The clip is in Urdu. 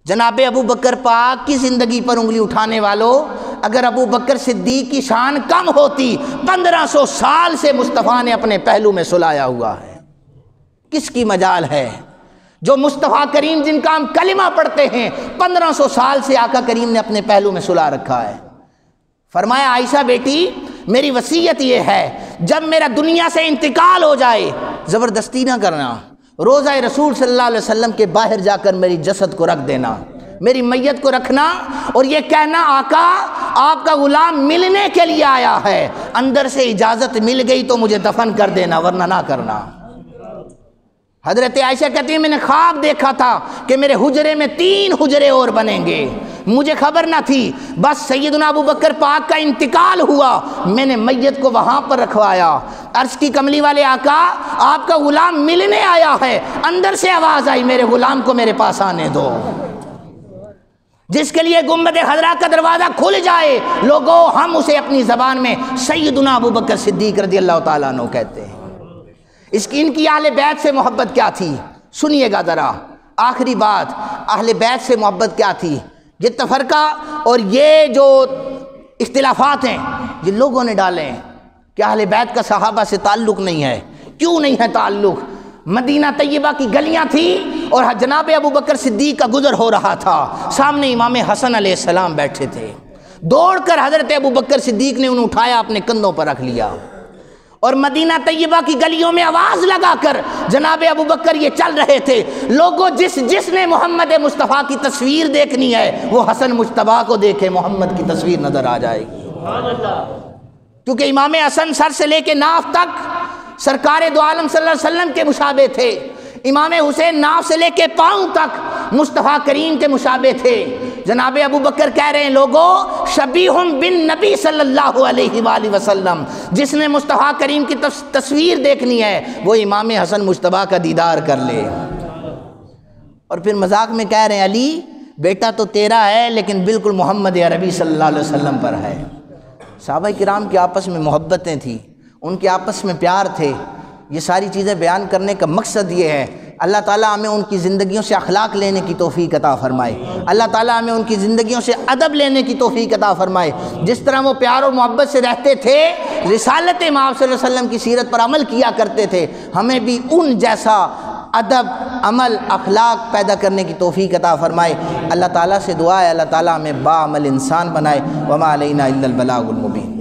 جناب ابو بکر پاک کی زندگی پر انگلی اٹھانے والوں، اگر ابو بکر صدیق کی شان کم ہوتی، 1500 سال سے مصطفیٰ نے اپنے پہلو میں سلایا ہوا ہے، کس کی مجال ہے؟ جو مصطفیٰ کریم جن کا ہم کلمہ پڑھتے ہیں، 1500 سال سے آقا کریم نے اپنے پہلو میں سلا رکھا ہے۔ فرمایا عائشہ بیٹی میری وصیت یہ ہے، جب میرا دنیا سے انتقال ہو جائے زبردستی نہ کرنا، روضہ رسول صلی اللہ علیہ وسلم کے باہر جا کر میری جسد کو رکھ دینا، میری میت کو رکھنا، اور یہ کہنا آقا آپ کا غلام ملنے کے لیے آیا ہے، اندر سے اجازت مل گئی تو مجھے دفن کر دینا ورنہ نہ کرنا۔ حضرت عائشہ کہتی ہیں میں نے خواب دیکھا تھا کہ میرے حجرے میں 3 حجرے اور بنیں گے، مجھے خبر نہ تھی، بس سیدنا ابو بکر پاک کا انتقال ہوا، میں نے میت کو وہاں پر رکھوایا، عرش کی کملی والے آقا آپ کا غلام ملنے آیا ہے، اندر سے آواز آئی میرے غلام کو میرے پاس آنے دو۔ جس کے لیے گنبد خضرا کا دروازہ کھل جائے لوگوں ہم اسے اپنی زبان میں سیدنا ابو بکر صدیق رضی اللہ تعالیٰ عنہ کہتے ہیں۔ ان کی اہل بیت سے محبت کیا تھی سنیے گا ذرا، آخری بات، اہل بیت سے محبت کیا تھی؟ یہ تفرقہ اور یہ جو اختلافات ہیں یہ لوگوں نے ڈالے ہیں کہ اہل بیت کا صحابہ سے تعلق نہیں ہے۔ کیوں نہیں ہے تعلق؟ مدینہ طیبہ کی گلیاں تھیں اور جناب ابو بکر صدیق کا گزر ہو رہا تھا، سامنے امام حسن علیہ السلام بیٹھے تھے، دوڑ کر حضرت ابو بکر صدیق نے انہیں اٹھایا، اپنے کندھوں پر رکھ لیا، اور مدینہ طیبہ کی گلیوں میں آواز لگا کر جناب ابو بکر یہ چل رہے تھے، لوگوں جس نے محمد مصطفیٰ کی تصویر دیکھنی ہے وہ حسن مجتبیٰ کو دیکھے، محمد کی تصویر نظر آ جائے گی۔ کیونکہ امام حسن سر سے لے کے ناف تک سرکار دو عالم صلی اللہ علیہ وسلم کے مشابہ تھے، امام حسین ناف سے لے کے پاؤں تک مصطفیٰ کریم کے مشابہ تھے۔ جناب ابو بکر کہہ رہے ہیں لوگوں شبیہم بن نبی صلی اللہ علیہ وآلہ وسلم، جس نے مصطفیٰ کریم کی تصویر دیکھنی ہے وہ امام حسن مجتبیٰ کا دیدار کر لے۔ اور پھر مذاق میں کہہ رہے ہیں علی بیٹا تو تیرا ہے لیکن بالکل محمد عربی صلی اللہ علیہ وسلم پر ہے۔ صحابہ کرام کے آپس میں محبتیں تھیں، ان کے آپس میں پیار تھے۔ یہ ساری چیزیں بیان کرنے کا مقصد یہ ہے اللہ تعالیٰ ہمیں ان کی زندگیوں سے اخلاق لینے کی توفیق عطا فرمائے، اللہ تعالیٰ ہمیں ان کی زندگیوں سے ادب لینے کی توفیق عطا فرمائے۔ جس طرح وہ پیار اور محبت سے رہتے تھے، رسالت امام صلی اللہ علیہ وسلم کی سیرت پر عمل کیا کرتے تھے، ہمیں بھی ان جیسا ادب، عمل، اخلاق پیدا کرنے کی توفیق عطا فرمائے۔ اللہ تعالیٰ سے دعا ہے اللہ تعالیٰ ہمیں باعمل انسان بنائے۔ وما علینا الا البلاغ المبین۔